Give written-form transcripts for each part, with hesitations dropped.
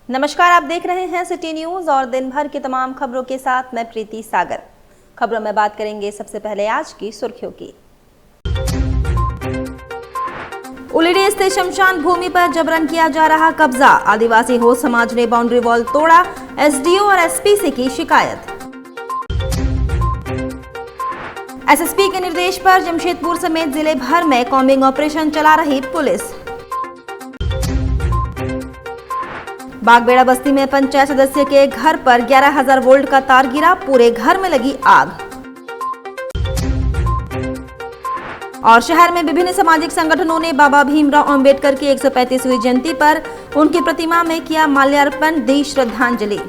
नमस्कार, आप देख रहे हैं सिटी न्यूज और दिन भर की तमाम खबरों के साथ मैं प्रीति सागर। खबरों में बात करेंगे सबसे पहले आज की सुर्खियों की। उलिडी स्थित शमशान भूमि पर जबरन किया जा रहा कब्जा, आदिवासी हो समाज ने बाउंड्री वॉल तोड़ा, एसडीओ और एसपी से की शिकायत। एसएसपी के निर्देश पर जमशेदपुर समेत जिले भर में कॉम्बिंग ऑपरेशन चला रही पुलिस। बागबेड़ा बस्ती में पंचायत सदस्य के घर पर 11,000 वोल्ट का तार गिरा, पूरे घर में लगी आग। और शहर में विभिन्न सामाजिक संगठनों ने बाबा भीमराव अंबेडकर की 135वीं जयंती पर उनकी प्रतिमा में किया माल्यार्पण, दी श्रद्धांजलि।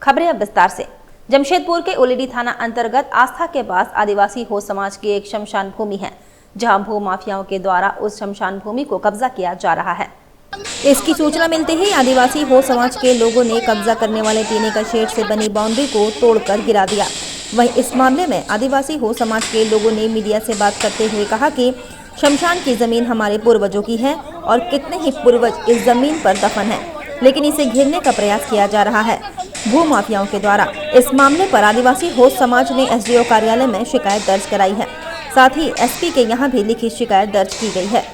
खबरें अब विस्तार से। जमशेदपुर के उलिडी थाना अंतर्गत आस्था के पास आदिवासी हो समाज की एक शमशान भूमि है, जहां भू माफियाओं के द्वारा उस शमशान भूमि को कब्जा किया जा रहा है। इसकी सूचना मिलते ही आदिवासी हो समाज के लोगों ने कब्जा करने वाले टीने का शेड से बनी बाउंड्री को तोड़कर गिरा दिया। वहीं इस मामले में आदिवासी हो समाज के लोगों ने मीडिया से बात करते हुए कहा कि शमशान की जमीन हमारे पूर्वजों की है और कितने ही पूर्वज इस जमीन पर दफन है, लेकिन इसे घेरने का प्रयास किया जा रहा है भू माफियाओं के द्वारा। इस मामले पर आदिवासी हो समाज ने एसडीओ कार्यालय में शिकायत दर्ज कराई है, साथ ही एसपी के यहाँ भी लिखित शिकायत दर्ज की गई है।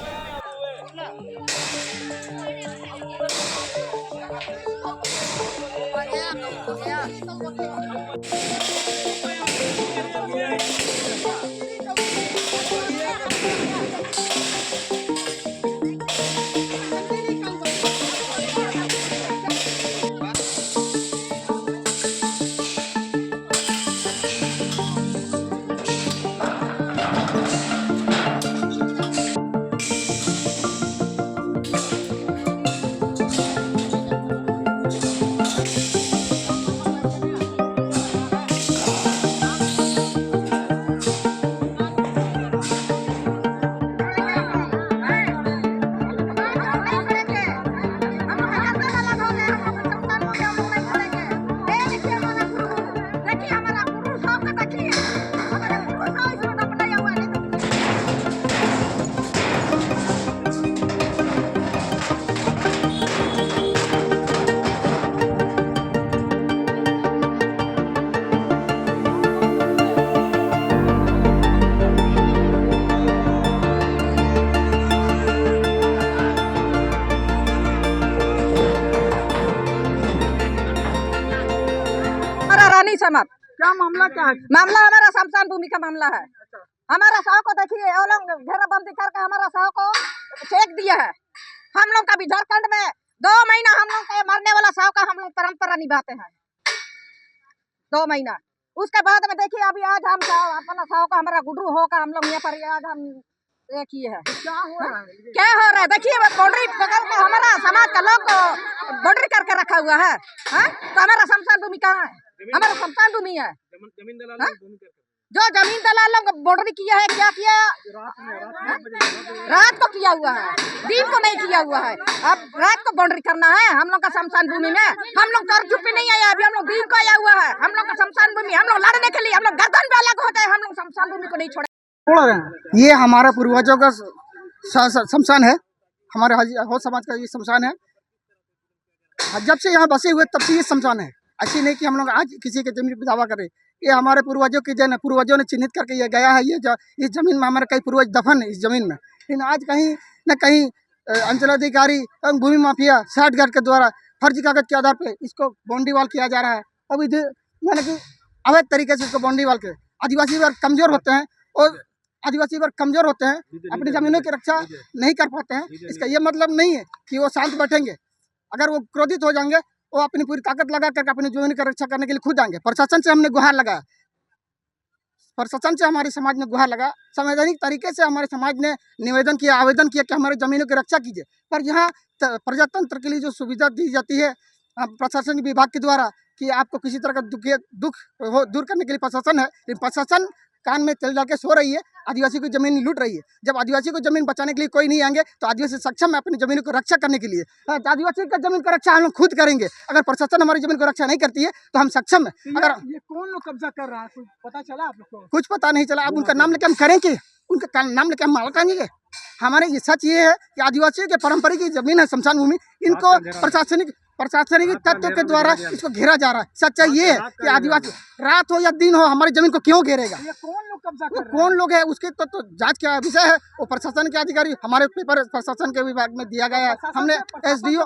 समाज क्या मामला क्या है? मामला हमारा शमशान भूमि का मामला है। हमारा साव को देखिए, वो लोग घेराबंदी करके हमारा साव को फेंक दिया है। हम लोग का भी झारखंड में 2 महीना हम लोग के मरने वाला साव का हम लोग परंपरा निभाते हैं। 2 महीना उसके बाद में देखिए, अभी आज हम अपना साव का हमारा गुडरू होगा, हम लोग यहाँ पर आज हम ये किए हैं। क्या हो रहा है? क्या हो रहा है देखिए, बाउंड्री पकड़ के हमारा समाज का लोग बाउंड्री करके रखा हुआ है। तो हमारा शमशान भूमि कहाँ है? हमारा शमशान भूमि है। जमीन दलाल जो जमीन दलाल लोग बाउंड्री किया है, क्या किया? रात को किया हुआ है, दिन को नहीं किया हुआ है। अब रात को बाउंड्री करना है हम लोग का शमशान भूमि में। हम लोग कर चुप्पी नहीं आया, अभी हम लोग दिन को आया हुआ है। हम लोग का शमशान भूमि, हम लोग लड़ने के लिए, हम लोग गर्दन पे अलग होते हैं। हम लोग शमशान भूमि को नहीं छोड़े। ये हमारे पूर्वजों का शमशान है, हमारे हो समाज का ये शमशान है। जब से यहाँ बसे हुए तब से ये शमशान है। ऐसी नहीं कि हम लोग आज किसी के जमीन पर दावा करें। ये हमारे पूर्वजों की जन, पूर्वजों ने चिन्हित करके ये गया है। इस जमीन में हमारे कई पूर्वज दफन है इस जमीन में। लेकिन आज कहीं न कहीं अंचलाधिकारी एवं भूमि माफिया साठगांठ के द्वारा फर्जी कागज के आधार पर इसको बाउंड्री वॉल किया जा रहा है। अब यानी कि अवैध तरीके से इसको बाउंड्री वॉल के आदिवासी वर्ग कमजोर होते हैं और आदिवासी वर्ग कमजोर होते हैं, अपनी जमीनों की रक्षा नहीं कर पाते हैं। इसका ये मतलब नहीं है कि वो शांत बैठेंगे। अगर वो क्रोधित हो जाएंगे, वो अपनी पूरी ताकत लगा करके अपनी जमीन की रक्षा करने के लिए खुद आएंगे। प्रशासन से हमने गुहार लगाया, प्रशासन से हमारे समाज ने गुहार लगा, संवैधानिक तरीके से हमारे समाज ने निवेदन किया, आवेदन किया कि हमारे जमीनों की रक्षा कीजिए। पर यहाँ प्रजातंत्र के लिए जो सुविधा दी जाती है प्रशासनिक विभाग के द्वारा कि आपको किसी तरह का दुख दूर करने के लिए प्रशासन है, लेकिन प्रशासन कान में तेल डाल के सो रही है। आदिवासी की जमीन लूट रही है। जब आदिवासी को जमीन बचाने के लिए कोई नहीं आएंगे तो आदिवासी सक्षम है अपनी जमीन को रक्षा करने के लिए। तो आदिवासी का जमीन की रक्षा हम लोग खुद करेंगे। अगर प्रशासन हमारी जमीन को रक्षा नहीं करती है तो हम सक्षम है। अगर ये कौन लोग कब्जा कर रहा है, कुछ पता चला आप लोग को? कुछ पता नहीं चला, अब उनका नाम लेके हम करेंगे, उनका नाम लेके हम माला टांगेंगे। हमारे ये सच ये है कि आदिवासियों के पारंपरिक जमीन है शमशान भूमि, इनको प्रशासनिक तत्व के द्वारा इसको घेरा जा रहा है। सच्चाई ये है कि आदिवासी रात हो या दिन हो हमारी जमीन को क्यों घेरेगा? ये कौन लोग कब्जा कर रहे हैं? कौन लोग है उसके तो जांच का विषय है। वो प्रशासन के अधिकारी हमारे पेपर प्रशासन के विभाग में दिया गया है। हमने एसडीओ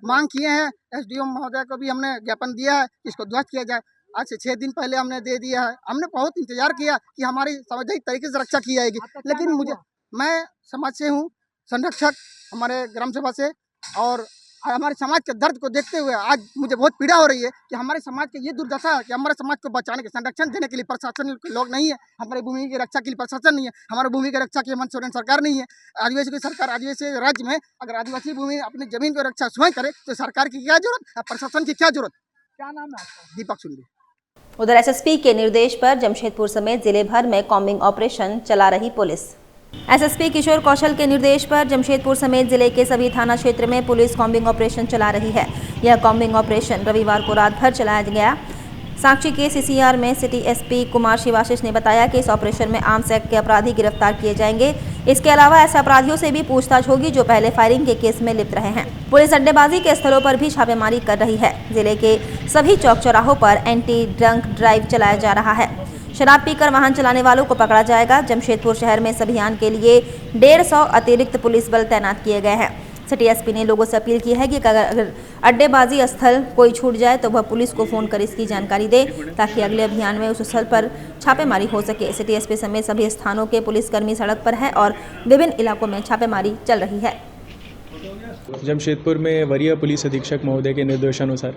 मांग किए हैं, एसडीओ महोदय को भी हमने ज्ञापन दिया है, इसको ध्वस्त किया जाए। आज से 6 दिन पहले हमने दे दिया है। हमने बहुत इंतजार किया कि हमारी सामाजिक तरीके से रक्षा की जाएगी, लेकिन मैं समाज से हूँ, संरक्षक हमारे ग्राम सभा से, और हमारे समाज के दर्द को देखते हुए आज मुझे बहुत पीड़ा हो रही है कि हमारे समाज की ये दुर्दशा है कि हमारे समाज को बचाने के संरक्षण देने के लिए प्रशासन के लोग नहीं है, हमारी भूमि की रक्षा के लिए प्रशासन नहीं है, हमारी भूमि की रक्षा की हेमंत सोरेन सरकार नहीं है। आदिवासी की सरकार, आदिवासी राज्य में अगर आदिवासी भूमि अपनी जमीन की रक्षा स्वयं करे तो सरकार की क्या जरूरत, प्रशासन की क्या जरूरत? क्या नाम है आपका? दीपक सुंडी। उधर एसएसपी के निर्देश पर जमशेदपुर समेत जिले भर में कॉम्बिंग ऑपरेशन चला रही पुलिस। एसएसपी किशोर कौशल के निर्देश पर जमशेदपुर समेत जिले के सभी थाना क्षेत्र में पुलिस कॉम्बिंग ऑपरेशन चला रही है। यह कॉम्बिंग ऑपरेशन रविवार को रात भर चलाया गया। साक्षी के सीसीआर में सिटी एसपी कुमार शिवाशीष ने बताया कि इस ऑपरेशन में आर्म्स एक्ट के अपराधी गिरफ्तार किए जाएंगे। इसके अलावा ऐसे अपराधियों से भी पूछताछ होगी जो पहले फायरिंग के केस में लिप्त रहे हैं। पुलिस अड्डेबाजी के स्थलों पर भी छापेमारी कर रही है। जिले के सभी चौक चौराहों पर एंटी ड्रंक ड्राइव चलाया जा रहा है। शराब पीकर वाहन चलाने वालों को पकड़ा जाएगा। जमशेदपुर शहर में इस अभियान के लिए 150 अतिरिक्त पुलिस बल तैनात किए गए हैं। सिटी एसपी ने लोगों से अपील की है कि अगर अड्डेबाजी स्थल कोई छूट जाए तो वह पुलिस को फोन कर इसकी जानकारी दे ताकि अगले अभियान में उस स्थल पर छापेमारी हो सके। सिटी एसपी समेत सभी स्थानों के पुलिसकर्मी सड़क पर हैं और विभिन्न इलाकों में छापेमारी चल रही है। जमशेदपुर में वरीय पुलिस अधीक्षक महोदय के निर्देशानुसार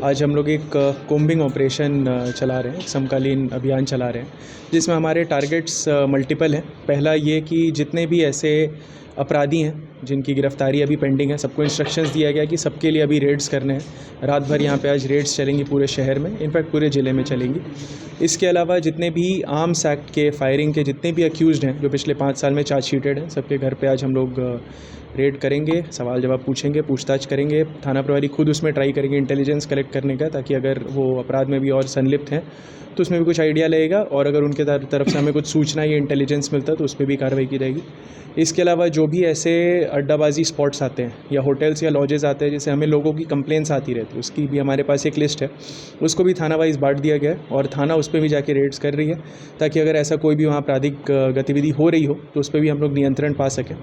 आज हम लोग एक कॉम्बिंग ऑपरेशन चला रहे हैं, एक समकालीन अभियान चला रहे हैं, जिसमें हमारे टारगेट्स मल्टीपल हैं। पहला ये कि जितने भी ऐसे अपराधी हैं जिनकी गिरफ्तारी अभी पेंडिंग है, सबको इंस्ट्रक्शंस दिया गया कि सबके लिए अभी रेड्स करने हैं। रात भर यहाँ पे आज रेड्स चलेंगी पूरे शहर में, इनफैक्ट पूरे ज़िले में चलेंगी। इसके अलावा जितने भी आर्म्स एक्ट के फायरिंग के जितने भी अक्यूज़्ड हैं जो पिछले 5 साल में चार्जशीटेड हैं, सबके घर पे आज हम लोग रेड करेंगे, सवाल जवाब पूछेंगे, पूछताछ करेंगे। थाना प्रभारी खुद उसमें ट्राई करेंगे इंटेलिजेंस कलेक्ट करने का, ताकि अगर वो अपराध में भी और संलिप्त हैं तो उसमें भी कुछ आइडिया लगेगा, और अगर उनके तरफ से हमें कुछ सूचना या इंटेलिजेंस मिलता है तो उस पर भी कार्रवाई की जाएगी। इसके अलावा जो भी ऐसे अड्डाबाजी स्पॉट्स आते हैं या होटल्स या लॉजेस आते हैं जिससे हमें लोगों की कंप्लेंट्स आती रहती है, उसकी भी हमारे पास एक लिस्ट है, उसको भी थाना वाइज बांट दिया गया है और थाना उस पर भी जाके रेड्स कर रही है, ताकि अगर ऐसा कोई भी वहाँ आपराधिक गतिविधि हो रही हो तो उस पर भी हम लोग नियंत्रण पा सकें।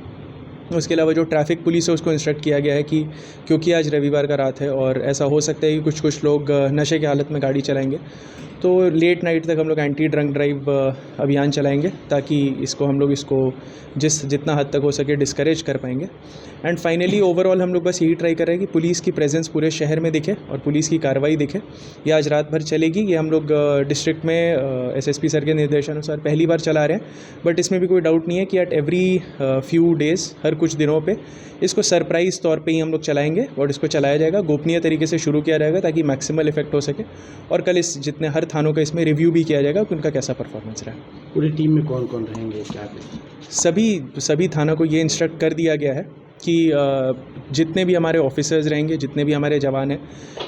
उसके अलावा जो ट्रैफिक पुलिस है उसको इंस्ट्रक्ट किया गया है कि क्योंकि आज रविवार का रात है और ऐसा हो सकता है कि कुछ लोग नशे की हालत में गाड़ी चलाएंगे, तो लेट नाइट तक हम लोग एंटी ड्रंक ड्राइव अभियान चलाएंगे, ताकि इसको हम लोग जितना हद तक हो सके डिस्करेज कर पाएंगे। एंड फाइनली ओवरऑल हम लोग बस यही ट्राई कर रहे हैं कि पुलिस की प्रेजेंस पूरे शहर में दिखे और पुलिस की कार्रवाई दिखे। ये आज रात भर चलेगी। ये हम लोग डिस्ट्रिक्ट में एसएसपी सर के निर्देशानुसार पहली बार चला रहे हैं, बट इसमें भी कोई डाउट नहीं है कि एट एवरी फ्यू डेज़, हर कुछ दिनों पे इसको सरप्राइज़ तौर पे ही हम लोग चलाएंगे और इसको चलाया जाएगा। गोपनीय तरीके से शुरू किया जाएगा ताकि मैक्सिमल इफेक्ट हो सके, और कल इस जितने हर थानों का इसमें रिव्यू भी किया जाएगा कि उनका कैसा परफॉर्मेंस रहा। पूरी टीम में कौन कौन रहेंगे, क्या सभी थानों को ये इंस्ट्रक्ट कर दिया गया है कि जितने भी हमारे ऑफिसर्स रहेंगे, जितने भी हमारे जवान हैं,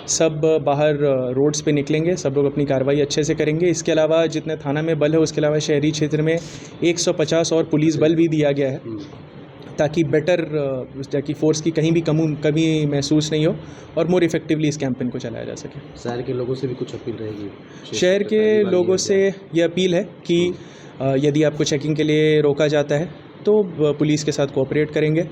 सब बाहर रोड्स पे निकलेंगे, सब लोग अपनी कार्रवाई अच्छे से करेंगे। इसके अलावा जितने थाना में बल है उसके अलावा शहरी क्षेत्र में 150 और पुलिस बल भी दिया गया है, ताकि फोर्स की कहीं भी कमी महसूस नहीं हो और मोर इफेक्टिवली इस कैंपेन को चलाया जा सके। शहर के लोगों से भी कुछ अपील रहेगी? शहर के लोगों से ये अपील है कि यदि आपको चेकिंग के लिए रोका जाता है तो पुलिस के साथ कोऑपरेट करेंगे।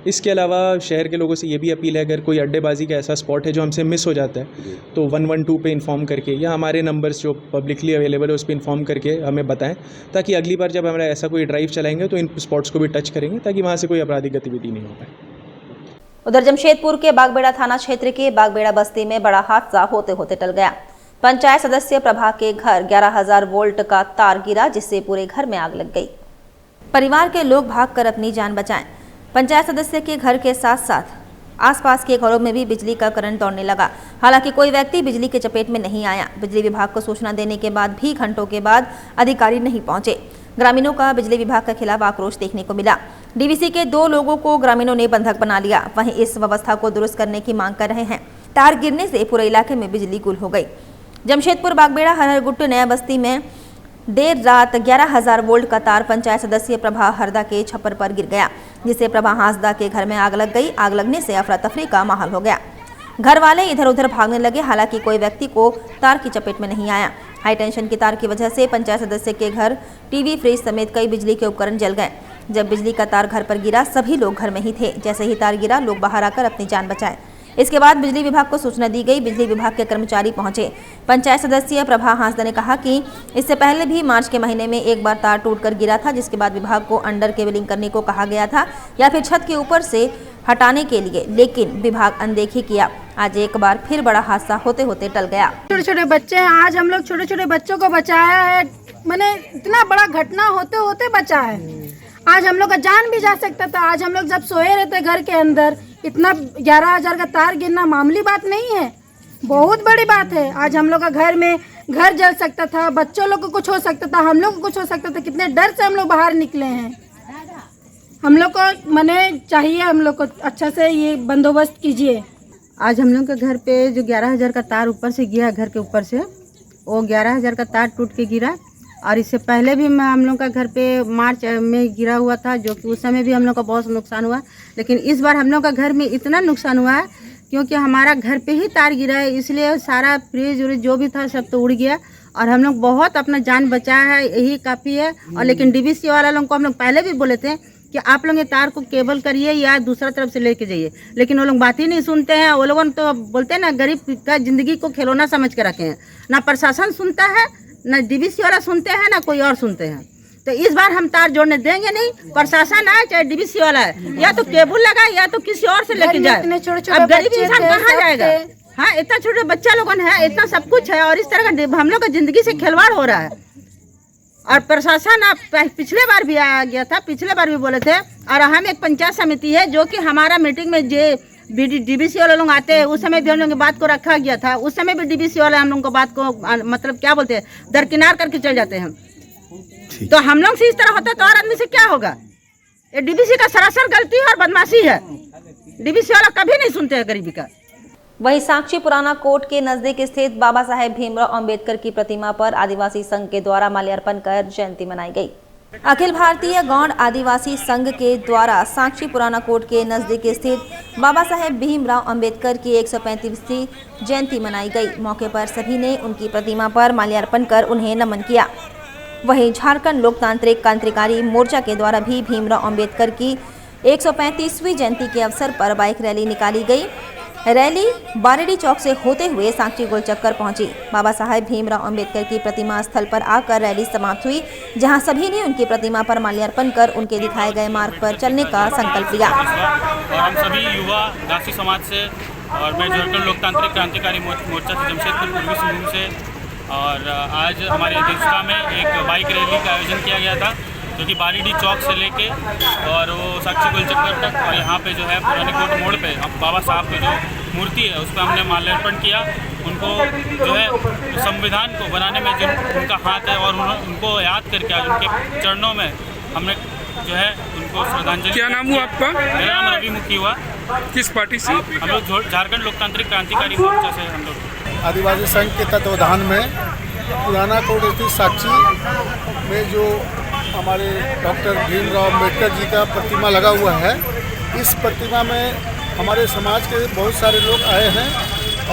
इसके अलावा शहर के लोगों से ये भी अपील है, अगर कोई अड्डेबाजी का ऐसा स्पॉट है जो हमसे मिस हो जाता है तो 112 पे इन्फॉर्म करके, या हमारे नंबर्स जो पब्लिकली अवेलेबल है उस पर इन्फॉर्म करके हमें बताएं, ताकि अगली बार जब हमारा ऐसा कोई ड्राइव चलाएंगे तो इन स्पॉट्स को भी टच करेंगे, ताकि वहाँ से कोई आपराधिक गतिविधि नहीं हो पाए। उधर जमशेदपुर के बागबेड़ा थाना क्षेत्र के बागबेड़ा बस्ती में बड़ा हादसा होते होते टल गया। पंचायत सदस्य प्रभा के घर 11,000 वोल्ट का तार गिरा, जिससे पूरे घर में आग लग गई। परिवार के लोग भागकर अपनी जान बचाएं। पंचायत सदस्य के घर के साथ साथ आसपास के घरों में भी बिजली का करंट दौड़ने लगा। हालांकि कोई व्यक्ति बिजली के चपेट में नहीं आया। बिजली विभाग को सूचना देने के बाद भी घंटों के बाद अधिकारी नहीं पहुंचे। ग्रामीणों का बिजली विभाग के खिलाफ आक्रोश देखने को मिला। डीवीसी के 2 लोगों को ग्रामीणों ने बंधक बना लिया। वहीं इस व्यवस्था को दुरुस्त करने की मांग कर रहे हैं। तार गिरने से पूरे इलाके में बिजली गुल हो गई। जमशेदपुर बागबेड़ा हरहरगुट्टू नया बस्ती में देर रात 11,000 वोल्ट का तार पंचायत सदस्य प्रभा हरदा के छप्पर पर गिर गया, जिससे प्रभा हांसदा के घर में आग लग गई। आग लगने से अफरा तफरी का माहौल हो गया। घर वाले इधर उधर भागने लगे। हालांकि कोई व्यक्ति को तार की चपेट में नहीं आया। हाई टेंशन की तार की वजह से पंचायत सदस्य के घर टीवी, फ्रिज समेत कई बिजली के उपकरण जल गए। जब बिजली का तार घर पर गिरा, सभी लोग घर में ही थे। जैसे ही तार गिरा, लोग बाहर आकर अपनी जान बचाए। इसके बाद बिजली विभाग को सूचना दी गई। बिजली विभाग के कर्मचारी पहुंचे। पंचायत सदस्य प्रभा हांसदा ने कहा कि इससे पहले भी मार्च के महीने में एक बार तार टूटकर गिरा था, जिसके बाद विभाग को अंडर केबलिंग करने को कहा गया था या फिर छत के ऊपर से हटाने के लिए, लेकिन विभाग अनदेखी किया। आज एक बार फिर बड़ा हादसा होते होते टल गया। छोटे छोटे बच्चे हैं, आज हम लोग छोटे छोटे बच्चों को बचाया है। मैंने इतना बड़ा घटना होते होते बचा है। आज हम लोग का जान भी जा सकता था। आज हम लोग जब सोए रहते घर के अंदर, इतना 11,000 का तार गिरना मामूली बात नहीं है, बहुत बड़ी बात है। आज हम लोग का घर जल सकता था, बच्चों लोग को कुछ हो सकता था, हम लोग को कुछ हो सकता था। कितने डर से हम लोग बाहर निकले हैं। हम लोग को मने चाहिए, हम लोग को अच्छा से ये बंदोबस्त कीजिए। आज हम लोग के घर पे जो 11,000 का तार ऊपर से गिरा, घर के ऊपर से वो 11,000 का तार टूट के गिरा। और इससे पहले भी हम लोग का घर पे मार्च में गिरा हुआ था, जो कि उस समय भी हम लोग का बहुत नुकसान हुआ। लेकिन इस बार हम लोग का घर में इतना नुकसान हुआ है क्योंकि हमारा घर पे ही तार गिरा है, इसलिए सारा फ्रिज व्रिज जो भी था सब तो उड़ गया और हम लोग बहुत अपना जान बचाया है, यही काफ़ी है। और लेकिन डीवीसी वाला लोग को हम लोग पहले भी बोले थे कि आप लोग ये तार को केबल करिए या दूसरा तरफ से लेके जाइए, लेकिन वो लोग बात ही नहीं सुनते हैं। वो लोगों तो बोलते हैं ना, गरीब का जिंदगी को खिलौना समझ के रखे हैं। ना प्रशासन सुनता है, ना डीवीसी वाला सुनते हैं, ना कोई और सुनते हैं। तो इस बार हम तार जोड़ने देंगे नहीं। प्रशासन आए चाहे डीवीसी वाला है, या तो केबल लगाए या तो किसी और से लेके जाए। अब गरीब इंसान कहाँ जाएगा? हाँ, इतना छोटे बच्चा लोगों है, इतना सब कुछ है और इस तरह का हम लोग का जिंदगी से खिलवाड़ हो रहा है। और प्रशासन आप पिछले बार भी आ गया था, पिछले बार भी बोले थे। और हम एक पंचायत समिति है जो कि हमारा मीटिंग में डीवीसी वाले लोग आते हैं, उस समय भी हम लोग की बात को रखा गया था। उस समय भी डीवीसी वाले हम लोग को बात को मतलब क्या बोलते हैं, दरकिनार करके चल जाते हैं। तो हम लोग से इस तरह होता तो और आदमी से क्या होगा? ये डीवीसी का सरासर गलती है और बदमाशी है। डीवीसी वाला कभी नहीं सुनते हैं गरीबी का। वहीं साक्षी पुराना कोर्ट के नजदीक स्थित बाबा साहेब भीमराव अंबेडकर की प्रतिमा पर आदिवासी संघ के द्वारा माल्यार्पण कर जयंती मनाई गई। अखिल भारतीय गौड़ आदिवासी संघ के द्वारा साक्षी पुराना कोर्ट के नजदीक स्थित बाबा साहेब भीमराव अंबेडकर की 135वीं जयंती मनाई गई। मौके पर सभी ने उनकी प्रतिमा पर माल्यार्पण कर उन्हें नमन किया। वहीं झारखंड लोकतांत्रिक क्रांतिकारी मोर्चा के द्वारा भी भीमराव अंबेडकर की 135वीं जयंती के अवसर पर बाइक रैली निकाली गई। रैली बारेडी चौक से होते हुए साक्षी गोल चक्कर पहुंची। बाबा साहेब भीमराव अंबेडकर की प्रतिमा स्थल पर आकर रैली समाप्त हुई, जहां सभी ने उनकी प्रतिमा पर माल्यार्पण कर उनके दिखाए गए मार्ग पर चलने का संकल्प लिया। और हम सभी युवा गासी समाज से और मैं झारखंड लोकतांत्रिक क्रांतिकारी मोर्चा से जमशेदपुर पूर्वी सिंहभूम से, और आज हमारी अध्यक्षता में एक बाइक रैली का आयोजन किया गया था, जो कि बारीडी चौक से लेके और वो साक्षी गोल चक्कर तक, और यहाँ पे जो है पुराने कोर्ट मोड़ पे बाबा साहब की जो मूर्ति है उस पर हमने माल्यार्पण किया। उनको जो है संविधान को बनाने में जो उनका हाथ है और उनको याद करके आज उनके चरणों में हमने जो है उनको श्रद्धांजलि। क्या नाम हुआ आपका? मेरा नाम रवि मुखी हुआ। किस पार्टी से? हम लोग झारखंड लोकतांत्रिक क्रांतिकारी मोर्चा से हम लोग। आदिवासी संघ के तत्वाधान में पुराना कोर्ट स्थित साक्षी में जो हमारे डॉक्टर भीमराव अम्बेडकर जी का प्रतिमा लगा हुआ है, इस प्रतिमा में हमारे समाज के बहुत सारे लोग आए हैं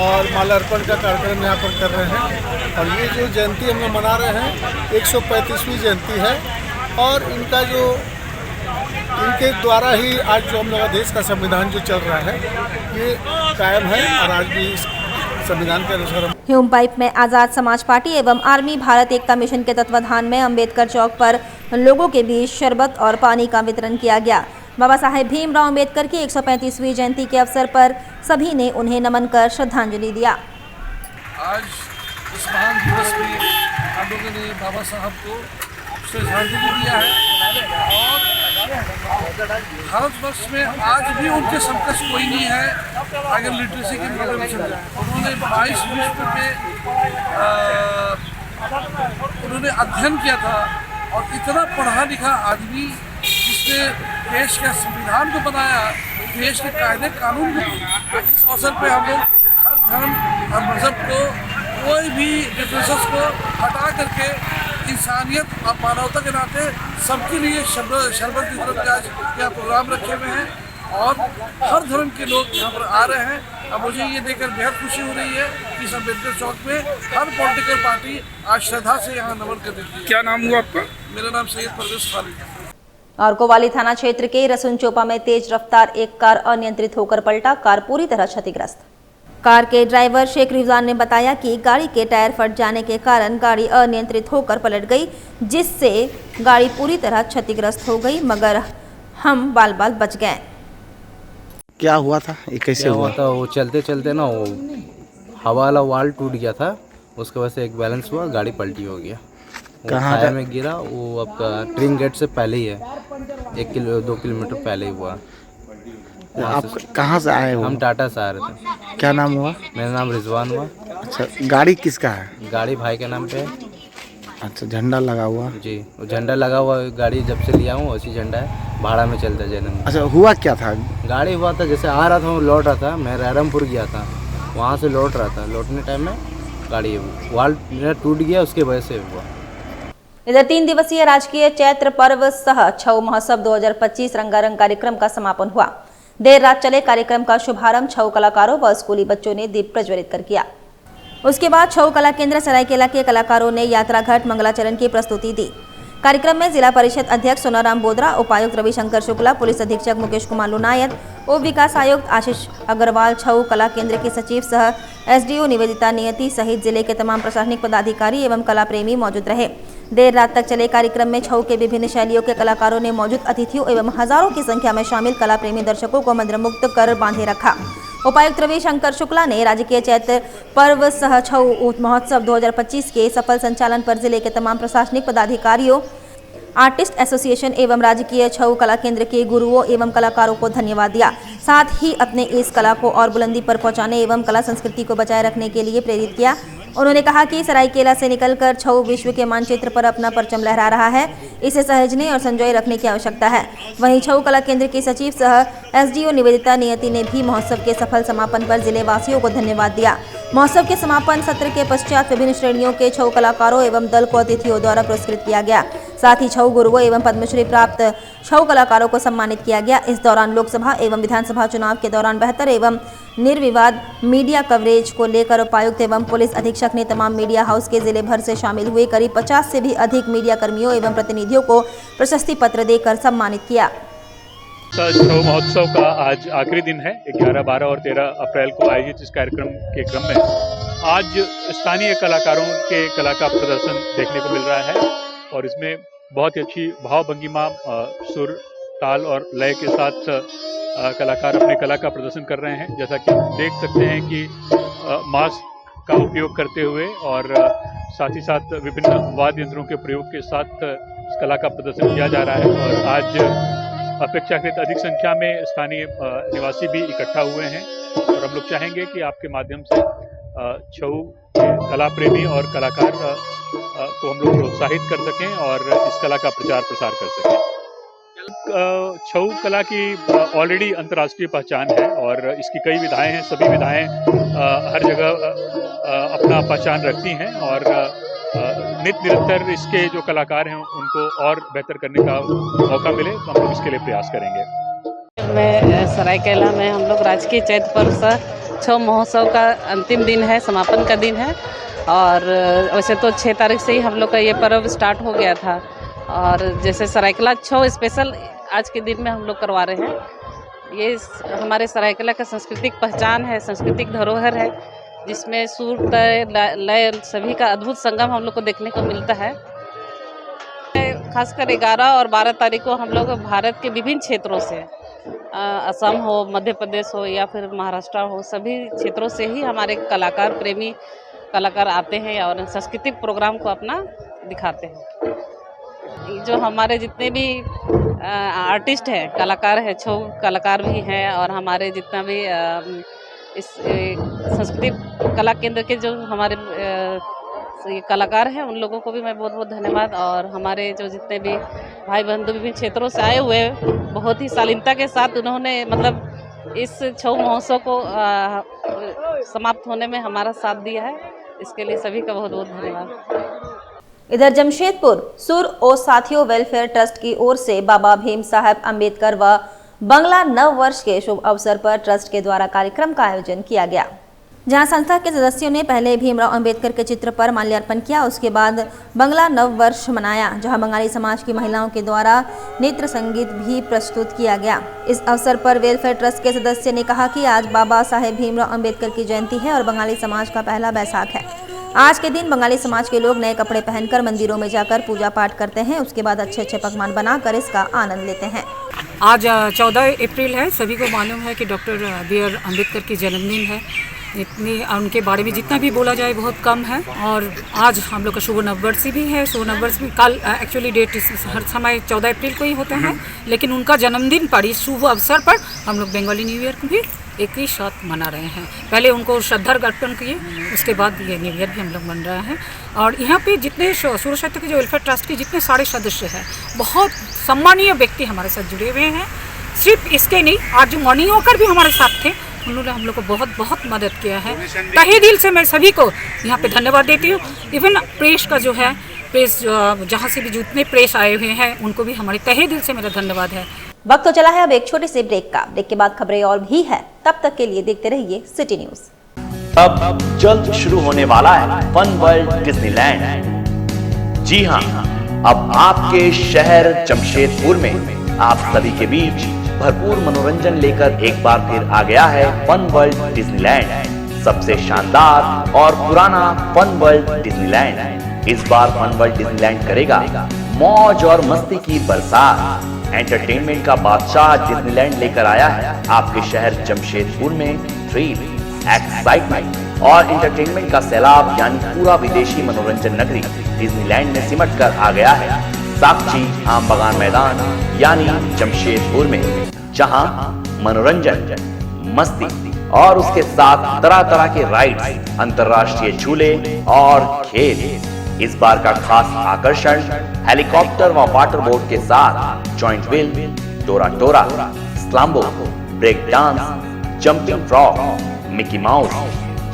और माल्यार्पण का कार्यक्रम यहाँ पर कर रहे हैं। और ये जो जयंती हम लोग मना रहे हैं 135वीं जयंती है, और इनका जो इनके द्वारा ही आज जो हम लोग देश का संविधान जो चल रहा है ये कायम है, और आज भी संविधान के अनुसार ह्यूम पाइप में आज़ाद समाज पार्टी एवं आर्मी भारत एकता मिशन के तत्वाधान में अंबेडकर चौक पर लोगों के बीच शरबत और पानी का वितरण किया गया। बाबा साहेब भीमराव अंबेडकर की 135वीं जयंती के अवसर पर सभी ने उन्हें नमन कर श्रद्धांजलि दिया। आज इस महान दिवस में हम लोगों ने बाबा साहब को श्रद्धांजलि दिया है, और भारतवर्ष में आज भी उनके समकक्ष कोई नहीं है अगर लिटरेसी के प्रॉब्लम से। उन्होंने 22 विश्व पे उन्होंने अध्ययन किया था और इतना पढ़ा लिखा आदमी जिसने देश के संविधान को बनाया, देश के कायदे कानून को, तो इस अवसर पे हम लोग हर धर्म हर मजहब को, कोई भी डिफरेंसेस को हटा करके इंसानियत और मानवता के नाते सबके लिए शरबत वितरण का यहाँ प्रोग्राम रखे हुए हैं और हर धर्म के लोग यहाँ पर आ रहे हैं। अब मुझे ये देखकर बेहद खुशी हो रही है कि इस अम्बेडकर चौक में हर पॉलिटिकल पार्टी आज श्रद्धा से यहाँ नमन कर देती है। क्या नाम हुआ आपका? मेरा नाम सैयद परवेज खालिद है। और कोवाली थाना क्षेत्र के रसुन चोपा में तेज रफ्तार एक कार अनियंत्रित होकर पलटा, कार पूरी तरह क्षतिग्रस्त। कार के ड्राइवर शेख रिजवान ने बताया कि गाड़ी के टायर फट जाने के कारण गाड़ी अनियंत्रित होकर पलट गई, जिससे गाड़ी पूरी तरह क्षतिग्रस्त हो गई, मगर हम बाल बाल बच गए। क्या हुआ था, ये कैसे हुआ था? वो चलते चलते ना वो हवा वाला वाल टूट गया था, उसके वजह से एक बैलेंस हुआ, गाड़ी पलटी हो गया। कहाँ खाया में गिरा, वो आपका ट्रेन गेट से पहले ही है, 2 किलोमीटर पहले ही हुआ। आप कहाँ से आए हो? हम टाटा से आ रहे थे। क्या नाम हुआ? मेरा नाम रिजवान हुआ। अच्छा, गाड़ी किसका है? गाड़ी भाई के नाम पे है। अच्छा, झंडा लगा हुआ? जी, वो झंडा लगा हुआ, गाड़ी जब से लिया हूँ वैसी झंडा है, भाड़ा में चलता है जन्म। अच्छा, हुआ क्या था? गाड़ी हुआ था जैसे आ रहा था, वो लौट रहा था, मैं रायरमपुर गया था, वहाँ से लौट रहा था, लौटने टाइम में गाड़ी वाल टूट गया, उसके वजह से हुआ। इधर 3 दिवसीय राजकीय चैत्र पर्व सह छऊ महोत्सव 2025 रंगारंग कार्यक्रम का समापन हुआ। देर रात चले कार्यक्रम का शुभारंभ छऊ कलाकारों व स्कूली बच्चों ने दीप प्रज्वलित कर किया। उसके बाद छऊ कला केंद्र सरायकेला के कलाकारों ने यात्रा घाट मंगलाचरण की प्रस्तुति दी। कार्यक्रम में जिला परिषद अध्यक्ष सोनाराम बोदरा, उपायुक्त रविशंकर शुक्ला, पुलिस अधीक्षक मुकेश कुमार लुनायत, उप विकास आयुक्त आशीष अग्रवाल, छऊ कला केंद्र के सचिव सह एसडीओ निवेदिता नियति सहित जिले के तमाम प्रशासनिक पदाधिकारी एवं कला प्रेमी मौजूद रहे। देर रात तक चले कार्यक्रम में छऊ के विभिन्न शैलियों के कलाकारों ने मौजूद अतिथियों एवं हजारों की संख्या में शामिल कला प्रेमी दर्शकों को मंत्रमुग्ध कर बांधे रखा। उपायुक्त रविशंकर शुक्ला ने राजकीय चैत्र पर्व सह छऊ महोत्सव 2025 के सफल संचालन पर जिले के तमाम प्रशासनिक पदाधिकारियों, आर्टिस्ट एसोसिएशन एवं राजकीय छऊ कला केंद्र के गुरुओं एवं कलाकारों को धन्यवाद दिया। साथ ही अपने इस कला को और बुलंदी पर पहुंचाने एवं कला संस्कृति को बचाए रखने के लिए प्रेरित किया। उन्होंने कहा कि सरायकेला से निकलकर छऊ विश्व के मानचित्र पर अपना परचम लहरा रहा है, इसे सहेजने और संजोए रखने की आवश्यकता है। वहीं छऊ कला केंद्र के सचिव सह एसडीओ निवेदिता नियति ने भी महोत्सव के सफल समापन पर जिले वासियों को धन्यवाद दिया। महोत्सव के समापन सत्र के पश्चात विभिन्न श्रेणियों के छऊ कलाकारों एवं दल को अतिथियों द्वारा पुरस्कृत किया गया। साथ ही छऊ गुरुओं एवं पद्मश्री प्राप्त छऊ कलाकारों को सम्मानित किया गया। इस दौरान लोकसभा एवं विधानसभा चुनाव के दौरान बेहतर एवं निर्विवाद मीडिया कवरेज को लेकर उपायुक्त एवं पुलिस अधीक्षक ने तमाम मीडिया हाउस के जिले भर से शामिल हुए करीब 50 से भी अधिक मीडिया कर्मियों एवं प्रतिनिधियों को प्रशस्ति पत्र देकर सम्मानित किया। छऊ महोत्सव का आज आखिरी दिन है। 11, 12 और 13 अप्रैल को आयोजित इस कार्यक्रम के क्रम में आज स्थानीय कलाकारों के कला का प्रदर्शन देखने को मिल रहा है और इसमें बहुत ही अच्छी भाव भंगिमा, सुर, ताल और लय के साथ कलाकार अपने कला का प्रदर्शन कर रहे हैं। जैसा कि देख सकते हैं कि मास्क का उपयोग करते हुए और साथ ही साथ विभिन्न वाद्य यंत्रों के प्रयोग के साथ इस कला का प्रदर्शन किया जा रहा है और आज अपेक्षाकृत अधिक संख्या में स्थानीय निवासी भी इकट्ठा हुए हैं और हम लोग चाहेंगे कि आपके माध्यम से छऊ कला प्रेमी और कलाकार को हम लोग प्रोत्साहित कर सकें और इस कला का प्रचार प्रसार कर सकें। छऊ कला की ऑलरेडी अंतर्राष्ट्रीय पहचान है और इसकी कई विधाएं हैं। सभी विधाएं हर जगह अपना पहचान रखती हैं और नित्य निरंतर इसके जो कलाकार हैं उनको और बेहतर करने का मौका मिले तो हम लोग इसके लिए प्रयास करेंगे। मैं सरायकेला में हम लोग राजकीय चैत्र पर्व छऊ महोत्सव का अंतिम दिन है, समापन का दिन है और वैसे तो 6 तारीख से ही हम लोग का ये पर्व स्टार्ट हो गया था और जैसे सरायकेला छऊ स्पेशल आज के दिन में हम लोग करवा रहे हैं। ये हमारे सरायकेला का सांस्कृतिक पहचान है, सांस्कृतिक धरोहर है जिसमें सुर, लय सभी का अद्भुत संगम हम लोग को देखने को मिलता है। खासकर 11 और 12 तारीख को हम लोग भारत के विभिन्न क्षेत्रों से, असम हो, मध्य प्रदेश हो या फिर महाराष्ट्र हो, सभी क्षेत्रों से ही हमारे कलाकार प्रेमी कलाकार आते हैं और सांस्कृतिक प्रोग्राम को अपना दिखाते हैं। जो हमारे जितने भी आर्टिस्ट हैं, कलाकार हैं, छऊ कलाकार भी हैं और हमारे जितना भी इस सांस्कृतिक कला केंद्र के जो हमारे ये कलाकार हैं उन लोगों को भी मैं बहुत बहुत धन्यवाद। और हमारे जो जितने भी भाई बंधु विभिन्न क्षेत्रों से आए हुए बहुत ही शालीनता के साथ उन्होंने मतलब इस छऊ महोत्सव को समाप्त होने में हमारा साथ दिया है, इसके लिए सभी का बहुत बहुत धन्यवाद। इधर जमशेदपुर सुर और साथियों वेलफेयर ट्रस्ट की ओर से बाबा भीम साहब अम्बेडकर व बंगला नव वर्ष के शुभ अवसर पर ट्रस्ट के द्वारा कार्यक्रम का आयोजन किया गया, जहां संस्था के सदस्यों ने पहले भीमराव अंबेडकर के चित्र पर माल्यार्पण किया। उसके बाद बंगला नव वर्ष मनाया, जहां बंगाली समाज की महिलाओं के द्वारा नृत्य संगीत भी प्रस्तुत किया गया। इस अवसर पर वेलफेयर ट्रस्ट के सदस्य ने कहा कि आज बाबा साहेब भीमराव अंबेडकर की जयंती है और बंगाली समाज का पहला बैसाख है। आज के दिन बंगाली समाज के लोग नए कपड़े पहनकर मंदिरों में जाकर पूजा पाठ करते हैं, उसके बाद अच्छे अच्छे पकवान बनाकर इसका आनंद लेते हैं। आज 14 अप्रैल है, सभी को मालूम है कि डॉक्टर बी.आर. अम्बेडकर की जन्मदिन है। इतनी उनके बारे में जितना भी बोला जाए बहुत कम है। और आज हम लोग का शुभ नववर्ष भी है। शुभ नववर्ष भी कल एक्चुअली डेट हर समय 14 अप्रैल को ही होता है, लेकिन उनका जन्मदिन पर इस शुभ अवसर पर हम लोग बंगाली न्यू ईयर को भी एक ही साथ मना रहे हैं। पहले उनको श्रद्धा अर्पण किए, उसके बाद ये न्यू ईयर भी हम लोग मन रहे हैं। और यहाँ पे जितने सूर्य क्षेत्र के जो वेलफेयर ट्रस्ट के जितने सारे सदस्य हैं, बहुत सम्मानीय व्यक्ति हमारे साथ जुड़े हुए हैं। सिर्फ इसके नहीं, आज जो मॉर्निंग वॉकर भी हमारे साथ थे, उन्होंने हम लोग को बहुत बहुत मदद किया है। तहे दिल से मैं सभी को यहाँ पे धन्यवाद देती हूँ। इवन प्रेस का जो है, प्रेस जहाँ से भी जितने प्रेस आए हुए हैं उनको भी हमारे तहे दिल से मेरा धन्यवाद है। वक्त तो चला है अब एक छोटे से ब्रेक का। ब्रेक के बाद खबरें और भी है, तब तक के लिए देखते रहिए सिटी न्यूज। अब जल्द शुरू होने वाला है फन वर्ल्ड डिज्नीलैंड। जी हाँ, अब आपके शहर जमशेदपुर में आप सभी के बीच भरपूर मनोरंजन लेकर एक बार फिर आ गया है फन वर्ल्ड डिज्नीलैंड। सबसे शानदार और पुराना फन वर्ल्ड डिज्नीलैंड इस बार फन वर्ल्ड डिज्नीलैंड करेगा मौज और मस्ती की बरसात। एंटरटेनमेंट का बादशाह डिज्नीलैंड लेकर आया है आपके शहर जमशेदपुर में थ्रिल, एक्साइटमेंट और एंटरटेनमेंट का सैलाब, यानी पूरा विदेशी मनोरंजन नगरी डिज्नीलैंड में सिमट कर आ गया है साक्षी आम बगान मैदान यानी जमशेदपुर में, जहां मनोरंजन, मस्ती और उसके साथ तरह तरह के राइड्स, अंतर्राष्ट्रीय झूले और खेल। इस बार का खास आकर्षण हेलीकॉप्टर व वाटर बोट के साथ जॉइंट व्हील, टोरा टोरा, स्लाम्बो, break dance, jumping frog, Mickey Mouse,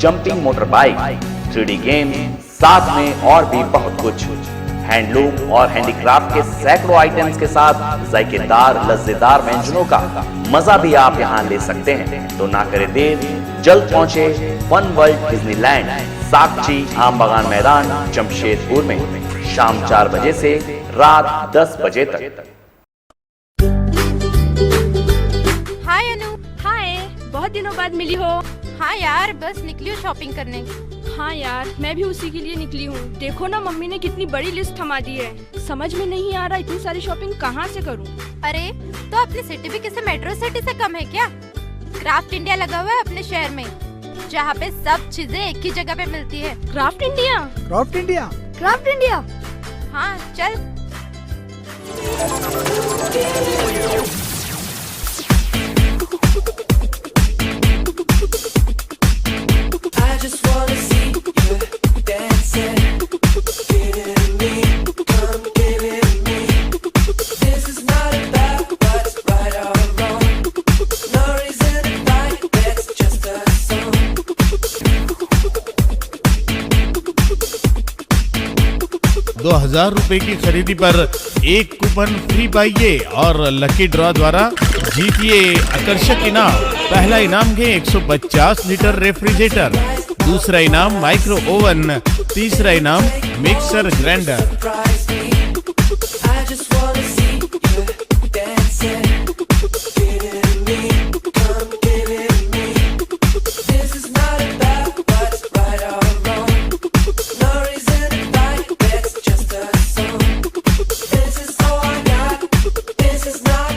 jumping motor bike, 3D game, साथ में और भी बहुत कुछ। हैंडलूम और हैंडीक्राफ्ट के सैकड़ों आइटम्स के साथ जायकेदार लज्जेदार व्यंजनों का मजा भी आप यहाँ ले सकते हैं। तो ना करें देर, जल्द पहुंचे फन वर्ल्ड डिज्नीलैंड, साक्षी आम बगान मैदान जमशेदपुर में शाम 4 बजे से रात 10 बजे तक। हाय अनु। हाय, बहुत दिनों बाद मिली हो। हाँ यार, बस निकली हूँ शॉपिंग करने। हाँ यार, मैं भी उसी के लिए निकली हूँ। देखो ना, मम्मी ने कितनी बड़ी लिस्ट थमा दी है। समझ में नहीं आ रहा इतनी सारी शॉपिंग कहाँ से करूँ। अरे तो अपनी सिटी भी किसी मेट्रो सिटी से कम है क्या? क्राफ्ट इंडिया लगा हुआ है अपने शहर में, जहाँ पे सब चीजें एक ही जगह पे मिलती है। Craft India? Craft India? Craft India? हाँ चल। ₹2000 की खरीदी पर एक कूपन फ्री पाइए और लकी ड्रॉ द्वारा जीतिए आकर्षक इनाम। पहला इनाम है 150 लीटर रेफ्रिजरेटर, दूसरा इनाम माइक्रो ओवन, तीसरा इनाम मिक्सर ग्राइंडर।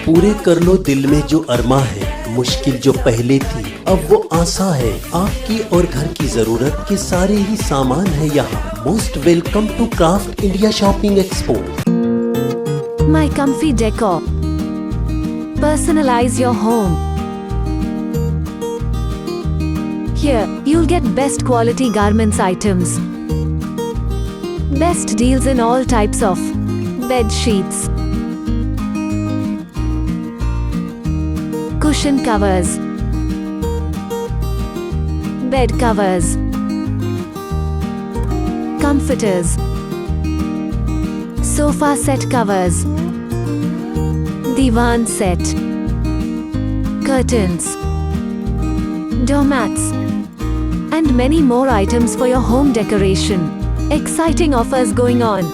पूरे कर लो दिल में जो अरमा है, मुश्किल जो पहले थी अब वो आसान है। आपकी और घर की जरूरत के सारे ही सामान है यहाँ। Most welcome to craft India shopping expo. My comfy decor. Personalize your home. Here, you'll get best quality garments items. Best deals in all types of bed sheets, cushion covers, bed covers, comforters, sofa set covers, divan set, curtains, doormats, and many more items for your home decoration. Exciting offers going on.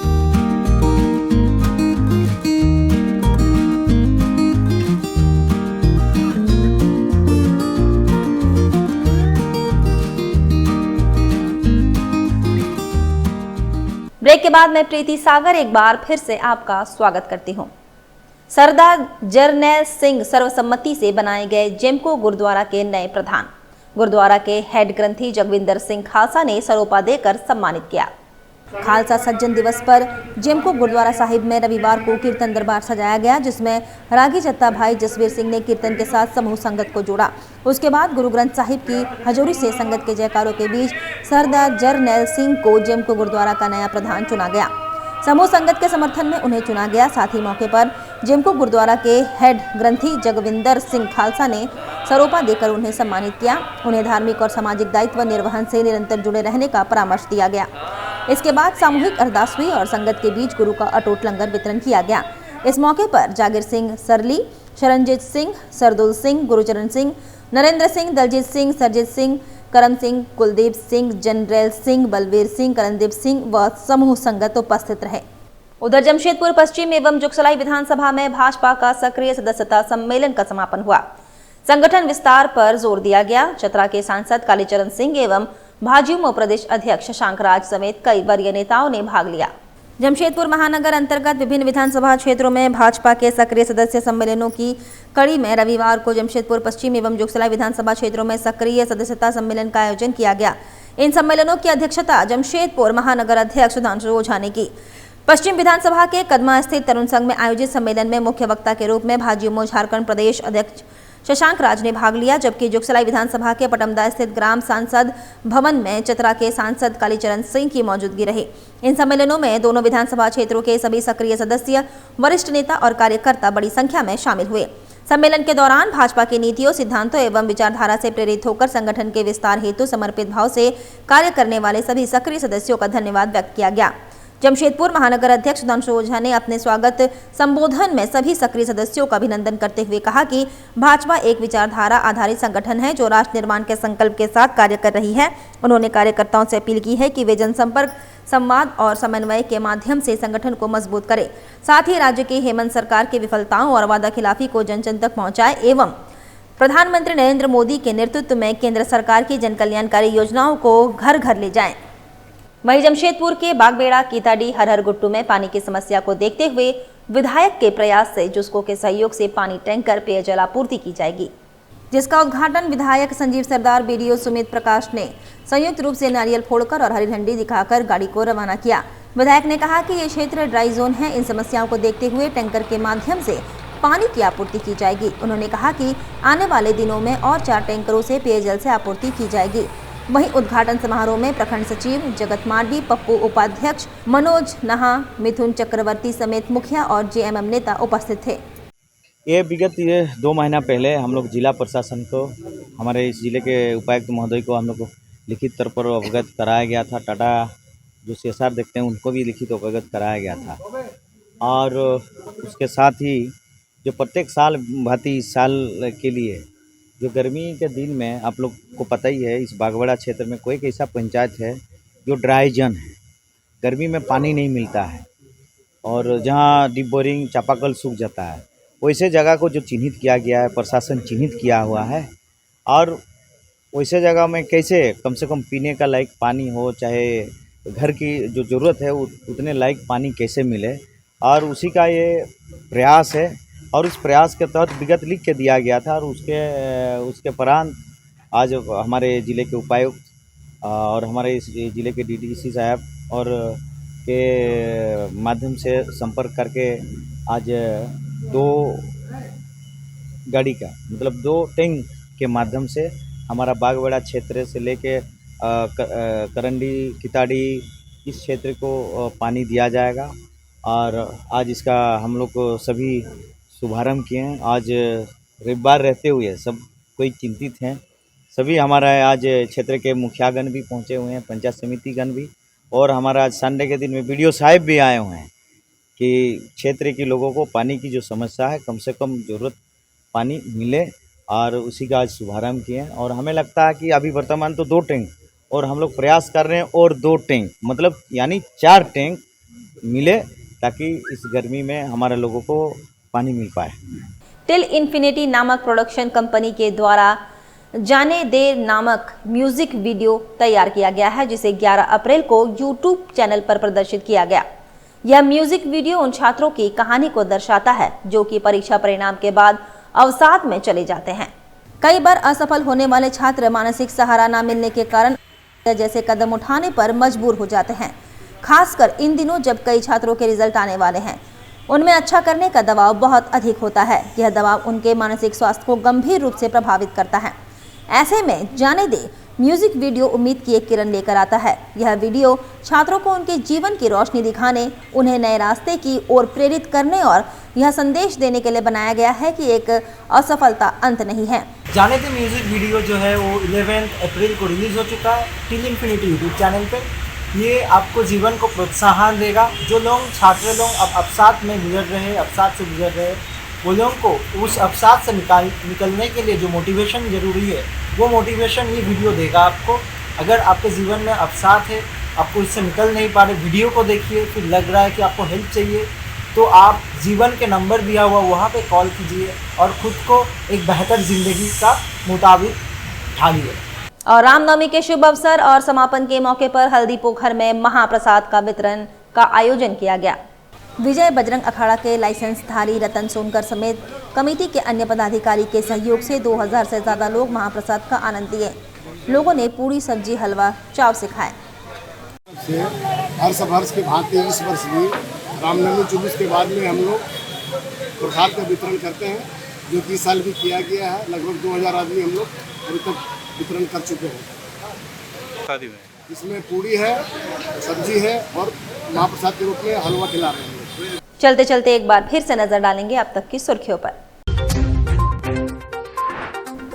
Break के बाद मैं प्रीति सागर एक बार फिर से आपका स्वागत करती हूं। सरदार जरनैल सिंह सर्वसम्मति से बनाए गए जेमको गुरुद्वारा के नए प्रधान गुरुद्वारा के हेड ग्रंथी जगविंदर सिंह खालसा ने सरोपा देकर सम्मानित किया। खालसा सज्जन दिवस पर जेमको गुरुद्वारा साहिब में रविवार को कीर्तन दरबार सजाया गया, जिसमें रागी जत्ता भाई जसवीर सिंह ने कीर्तन के साथ समूह संगत को जोड़ा। उसके बाद गुरु ग्रंथ साहिब की हजूरी से संगत के जयकारों के बीच सरदार जरनैल सिंह को जेमको गुरुद्वारा का नया प्रधान चुना गया। समूह संगत के समर्थन में उन्हें चुना गया। साथ ही मौके पर जेमको गुरुद्वारा के हेड ग्रंथी जगविंदर सिंह खालसा ने सरोपा देकर उन्हें सम्मानित किया। उन्हें धार्मिक और सामाजिक दायित्व निर्वहन से निरंतर जुड़े रहने का परामर्श दिया गया। इसके बाद सामूहिक अरदास हुई और संगत के बीच गुरु का अटूट लंगर वितरण किया गया। इस मौके पर जागिर सिंह सरली, शरणजीत सिंह, सरदुल सिंह, गुरुचरण सिंह, नरेंद्र सिंह, दलजीत सिंह, सरजीत सिंह, करम सिंह, कुलदीप सिंह, जनरैल सिंह, बलवीर सिंह, करणदीप सिंह व समूह संगत उपस्थित रहे। उधर जमशेदपुर पश्चिम एवं जुगसलाई विधानसभा में भाजपा का सक्रिय सदस्यता सम्मेलन का समापन हुआ। संगठन विस्तार पर जोर दिया गया। चतरा के सांसद कालीचरण सिंह एवं भाजयुमो प्रदेश अध्यक्ष शशांक राज समेत कई वरीय नेताओं ने भाग लिया। जमशेदपुर महानगर अंतर्गत विभिन्न विधानसभा क्षेत्रों में भाजपा के सक्रिय सदस्य सम्मेलनों की कड़ी में रविवार को जमशेदपुर पश्चिम एवं जुगसलाई विधानसभा क्षेत्रों में सक्रिय सदस्यता सम्मेलन का आयोजन किया गया। इन सम्मेलनों की अध्यक्षता जमशेदपुर महानगर अध्यक्ष सुधांशु ओझा ने की। पश्चिम विधानसभा के कदमा स्थित तरुण संघ में आयोजित सम्मेलन में मुख्य वक्ता के रूप में भाजयुमो झारखंड प्रदेश अध्यक्ष शशांक राज ने भाग लिया, जबकि जुगसलाई विधानसभा के पटमदा स्थित ग्राम सांसद भवन में चतरा के सांसद कालीचरण सिंह की मौजूदगी रही। इन सम्मेलनों में दोनों विधानसभा क्षेत्रों के सभी सक्रिय सदस्य, वरिष्ठ नेता और कार्यकर्ता बड़ी संख्या में शामिल हुए। सम्मेलन के दौरान भाजपा की नीतियों, सिद्धांतों एवं विचारधारा से प्रेरित होकर संगठन के विस्तार हेतु समर्पित भाव से कार्य करने वाले सभी सक्रिय सदस्यों का धन्यवाद व्यक्त किया गया। जमशेदपुर महानगर अध्यक्ष सुधांशु ओझा ने अपने स्वागत संबोधन में सभी सक्रिय सदस्यों का अभिनंदन करते हुए कहा कि भाजपा एक विचारधारा आधारित संगठन है जो राष्ट्र निर्माण के संकल्प के साथ कार्य कर रही है। उन्होंने कार्यकर्ताओं से अपील की है कि वे जनसंपर्क, संवाद और समन्वय के माध्यम से संगठन को मजबूत करें। साथ ही राज्य की हेमंत सरकार की विफलताओं और वादाखिलाफी को जन जन तक पहुंचाए एवं प्रधानमंत्री नरेंद्र मोदी के नेतृत्व में केंद्र सरकार की जन कल्याणकारी योजनाओं को घर घर ले जाएं। वहीं जमशेदपुर के बागबेड़ा, कीताडी, हरहर गुट्टू में पानी की समस्या को देखते हुए विधायक के प्रयास से जुस्को के सहयोग से पानी टैंकर पेयजल आपूर्ति की जाएगी, जिसका उद्घाटन विधायक संजीव सरदार, बीडीओ सुमित प्रकाश ने संयुक्त रूप से नारियल फोड़कर और हरी झंडी दिखाकर गाड़ी को रवाना किया। विधायक ने कहा कि ये क्षेत्र ड्राई जोन है, इन समस्याओं को देखते हुए टैंकर के माध्यम से पानी की आपूर्ति की जाएगी। उन्होंने कहा कि आने वाले दिनों में और 4 टैंकरों से पेयजल से आपूर्ति की जाएगी। वहीं उद्घाटन समारोह में प्रखंड सचिव जगत मार्डी, पप्पू उपाध्यक्ष, मनोज नहा, मिथुन चक्रवर्ती समेत मुखिया और जेएमएम नेता उपस्थित थे। ये विगत 2 महीना पहले हम लोग जिला प्रशासन को, हमारे इस जिले के उपायुक्त महोदय को हम लोग को लिखित तौर पर अवगत कराया गया था। टाटा जो CSR देखते हैं उनको भी लिखित अवगत कराया गया था। और उसके साथ ही जो प्रत्येक साल भांति इस साल के लिए जो गर्मी के दिन में आप लोग को पता ही है, इस बागवाड़ा क्षेत्र में कोई एक ऐसा पंचायत है जो ड्राई जोन है, गर्मी में पानी नहीं मिलता है और जहां डीप बोरिंग, चापाकल सूख जाता है, वैसे जगह को जो चिन्हित किया गया है, प्रशासन चिन्हित किया हुआ है। और वैसे जगह में कैसे कम से कम पीने का लायक पानी हो, चाहे घर की जो ज़रूरत है उतने लायक पानी कैसे मिले, और उसी का ये प्रयास है। और उस प्रयास के तहत विगत लिख के दिया गया था और उसके परांत आज हमारे ज़िले के उपायुक्त और हमारे इस ज़िले के DDC साहब और के माध्यम से संपर्क करके आज 2 गाड़ी का मतलब 2 टैंक के माध्यम से हमारा बागवाड़ा क्षेत्र से लेके करंडी, किताड़ी, इस क्षेत्र को पानी दिया जाएगा। और आज इसका हम लोग को सभी शुभारंभ किए हैं। आज रविवार रहते हुए सब कोई चिंतित हैं। सभी हमारा आज क्षेत्र के मुखियागण भी पहुंचे हुए हैं, पंचायत समितिगण भी, और हमारा आज संडे के दिन में बीडीओ साहब भी आए हुए हैं कि क्षेत्र के लोगों को पानी की जो समस्या है कम से कम ज़रूरत पानी मिले, और उसी का आज शुभारंभ किए हैं। और हमें लगता है कि अभी वर्तमान तो 2 टैंक, और हम लोग प्रयास कर रहे हैं और 2 टैंक मतलब यानी 4 टैंक मिले, ताकि इस गर्मी में हमारे लोगों को पानी मिल पाए। टिल इन्फिनिटी नामक प्रोडक्शन कंपनी के द्वारा जाने दे नामक म्यूजिक वीडियो तैयार किया गया है, जिसे 11 अप्रैल को यूट्यूब चैनल पर प्रदर्शित किया गया। यह म्यूजिक वीडियो उन छात्रों की कहानी को दर्शाता है जो कि परीक्षा परिणाम के बाद अवसाद में चले जाते हैं। कई बार असफल होने वाले छात्र मानसिक सहारा न मिलने के कारण जैसे कदम उठाने पर मजबूर हो जाते हैं। खासकर इन दिनों जब कई छात्रों के रिजल्ट आने वाले हैं, उनमें अच्छा करने का दबाव बहुत अधिक होता है। यह दबाव उनके मानसिक स्वास्थ्य को गंभीर रूप से प्रभावित करता है। ऐसे में जाने दे म्यूजिक वीडियो उम्मीद की एक किरण लेकर आता है। यह वीडियो छात्रों को उनके जीवन की रोशनी दिखाने, उन्हें नए रास्ते की ओर प्रेरित करने और यह संदेश देने के लिए बनाया गया है कि एक असफलता अंत नहीं है। जाने दे म्यूजिक वीडियो जो है वो 11 अप्रैल को रिलीज हो चुका है टिल इन्फिनिटी यूट्यूब चैनल पे। ये आपको जीवन को प्रोत्साहन देगा। जो लोग छात्र लोग अब अवसाद में गुजर रहे हैं, अवसाद से गुजर रहे हैं, वो लोगों को उस अवसाद से निकलने के लिए जो मोटिवेशन ज़रूरी है, वो मोटिवेशन ये वीडियो देगा आपको। अगर आपके जीवन में अवसाद है, आपको इससे निकल नहीं पा रहे, वीडियो को देखिए, फिर लग रहा है कि आपको हेल्प चाहिए, तो आप जीवन के नंबर दिया हुआ वहाँ पे कॉल कीजिए और ख़ुद को एक बेहतर ज़िंदगी का मुताबिक ढालिए। और रामनवमी के शुभ अवसर और समापन के मौके पर हल्दी पोखर में महाप्रसाद का वितरण का आयोजन किया गया। विजय बजरंग अखाड़ा के लाइसेंसधारी रतन सोनकर समेत कमेटी के अन्य पदाधिकारी के सहयोग से 2000 से ज़्यादा लोग महाप्रसाद का आनंद लिए। लोगों ने पूरी सब्जी हलवा चाव से खाए। हर्ष की भांति इस वर्ष भी रामनवमी 24 के बाद में हम लोग प्रसाद का वितरण करते हैं, जो कि इस साल भी किया गया है। लगभग 2000 आदमी हम लोग अभी तक वितरण कर चुके हैं। इसमें पूरी है, सब्जी है और महाप्रसाद के रूप में हलवा खिला रहे हैं। चलते चलते एक बार फिर से नजर डालेंगे अब तक की सुर्खियों पर।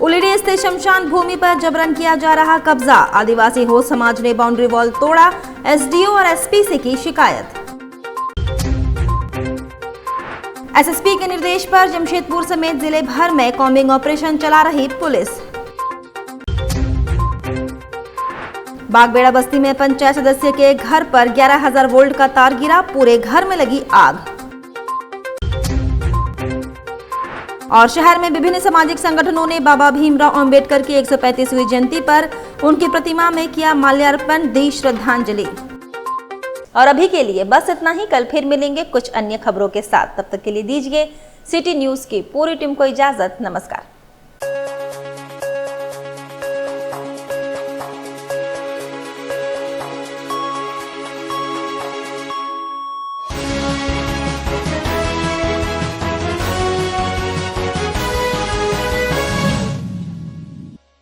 उलिडी स्थित शमशान भूमि पर जबरन किया जा रहा कब्जा। आदिवासी हो समाज ने बाउंड्री वॉल तोड़ा, एसडीओ और एसपी से की शिकायत। एसएसपी के निर्देश पर जमशेदपुर समेत जिले भर में कॉम्बिंग ऑपरेशन चला रही पुलिस। बागबेड़ा बस्ती में पंचायत सदस्य के घर पर 11,000 वोल्ट का तार गिरा, पूरे घर में लगी आग। और शहर में विभिन्न सामाजिक संगठनों ने बाबा भीमराव अंबेडकर की 135वीं जयंती पर उनकी प्रतिमा में किया माल्यार्पण, दी श्रद्धांजलि। और अभी के लिए बस इतना ही। कल फिर मिलेंगे कुछ अन्य खबरों के साथ। तब तक के लिए दीजिए सिटी न्यूज की पूरी टीम को इजाजत। नमस्कार।